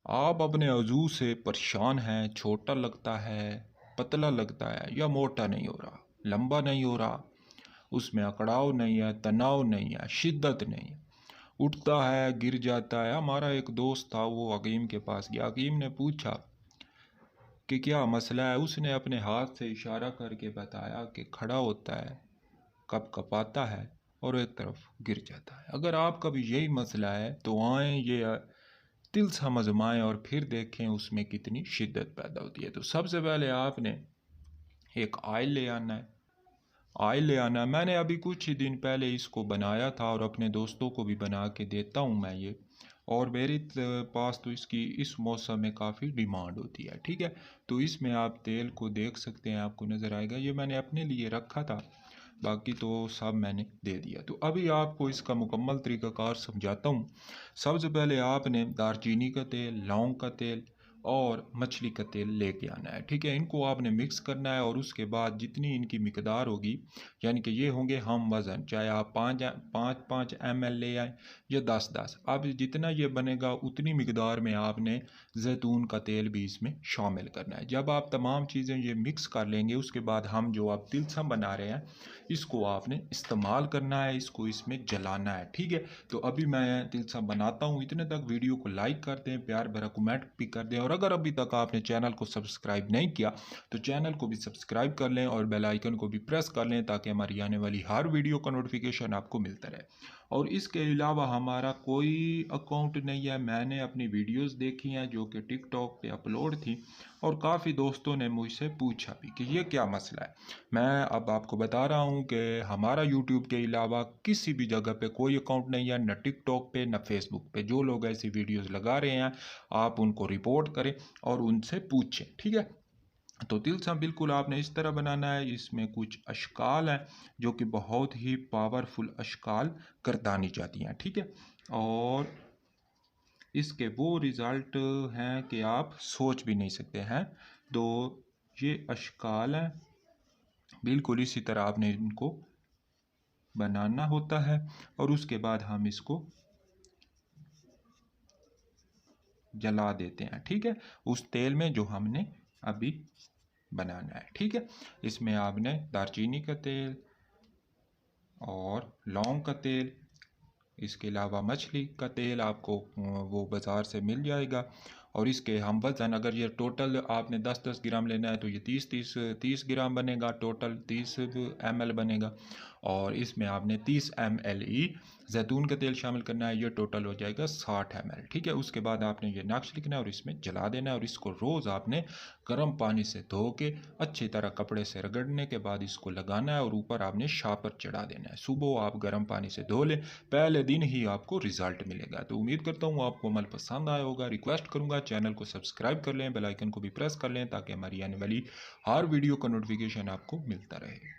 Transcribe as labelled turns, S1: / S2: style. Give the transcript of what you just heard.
S1: आप अपने वजू से परेशान हैं, छोटा लगता है, पतला लगता है या मोटा नहीं हो रहा, लंबा नहीं हो रहा, उसमें अकड़ाव नहीं है, तनाव नहीं है, शिद्दत नहीं है, उठता है गिर जाता है। हमारा एक दोस्त था, वो हकीम के पास गया। हकीम ने पूछा कि क्या मसला है। उसने अपने हाथ से इशारा करके बताया कि खड़ा होता है, कप कपाता है और एक तरफ गिर जाता है। अगर आपका भी यही मसला है तो आएँ ये तिल्स्म आजमाएं और फिर देखें उसमें कितनी शिद्दत पैदा होती है। तो सबसे पहले आपने एक ऑयल ले आना है। ऑयल ले आना है, मैंने अभी कुछ ही दिन पहले इसको बनाया था और अपने दोस्तों को भी बना के देता हूँ मैं ये। और मेरे पास तो इसकी इस मौसम में काफ़ी डिमांड होती है। ठीक है, तो इसमें आप तेल को देख सकते हैं, आपको नज़र आएगा। ये मैंने अपने लिए रखा था, बाकी तो सब मैंने दे दिया। तो अभी आपको इसका मुकम्मल तरीक़ाकार समझाता हूँ। सबसे पहले आपने दालचीनी का तेल, लौंग का तेल और मछली का तेल लेके आना है। ठीक है, इनको आपने मिक्स करना है और उसके बाद जितनी इनकी मिकदार होगी, यानी कि ये होंगे हम वज़न, चाहे आप पाँच ml ले आएँ या 10-10, अब जितना ये बनेगा उतनी मिकदार में आपने जैतून का तेल भी इसमें शामिल करना है। जब आप तमाम चीज़ें ये मिक्स कर लेंगे, उसके बाद हम जो आप तिलस्म बना रहे हैं इसको आपने इस्तेमाल करना है, इसको इसमें जलाना है। ठीक है, तो अभी मैं तिलस्म बनाता हूँ। इतने तक वीडियो को लाइक कर दें, प्यार भरा कमेंट भी कर दें, और अगर अभी तक आपने चैनल को सब्सक्राइब नहीं किया तो चैनल को भी सब्सक्राइब कर लें और बेल आइकन को भी प्रेस कर लें ताकि हमारी आने वाली हर वीडियो का नोटिफिकेशन आपको मिलता रहे। और इसके अलावा हमारा कोई अकाउंट नहीं है। मैंने अपनी वीडियोस देखी हैं जो कि टिकटॉक पे अपलोड थी और काफ़ी दोस्तों ने मुझसे पूछा भी कि ये क्या मसला है। मैं अब आपको बता रहा हूँ कि हमारा यूट्यूब के अलावा किसी भी जगह पे कोई अकाउंट नहीं है, न टिकटॉक पे न फेसबुक पे। जो लोग ऐसी वीडियोस लगा रहे हैं आप उनको रिपोर्ट करें और उनसे पूछें। ठीक है, तो तिलस्म बिल्कुल आपने इस तरह बनाना है। इसमें कुछ अशकाल हैं जो कि बहुत ही पावरफुल अशकाल गर्दानी जाती हैं। ठीक है, और इसके वो रिज़ल्ट हैं कि आप सोच भी नहीं सकते हैं। तो ये अशकाल हैं, बिल्कुल इसी तरह आपने इनको बनाना होता है और उसके बाद हम इसको जला देते हैं। ठीक है, उस तेल में जो हमने अभी बनाना है। ठीक है, इसमें आपने दालचीनी का तेल और लौंग का तेल, इसके अलावा मछली का तेल आपको वो बाज़ार से मिल जाएगा। और इसके हम वज़न, अगर ये टोटल आपने 10-10 ग्राम लेना है तो ये 30 ग्राम बनेगा, टोटल 30 ml बनेगा। और इसमें आपने 30 ml ही जैतून का तेल शामिल करना है, ये टोटल हो जाएगा 60 ml। ठीक है, उसके बाद आपने ये नक्श लिखना है और इसमें जला देना है और इसको रोज़ आपने गर्म पानी से धो के अच्छी तरह कपड़े से रगड़ने के बाद इसको लगाना है और ऊपर आपने शापर चढ़ा देना है। सुबह आप गर्म पानी से धो लें, पहले दिन ही आपको रिजल्ट मिलेगा। तो उम्मीद करता हूँ आपको अमल पसंद आया होगा। रिक्वेस्ट करूँगा चैनल को सब्सक्राइब कर लें, बेल आइकन को भी प्रेस कर लें ताकि हमारी आने वाली हर वीडियो का नोटिफिकेशन आपको मिलता रहे।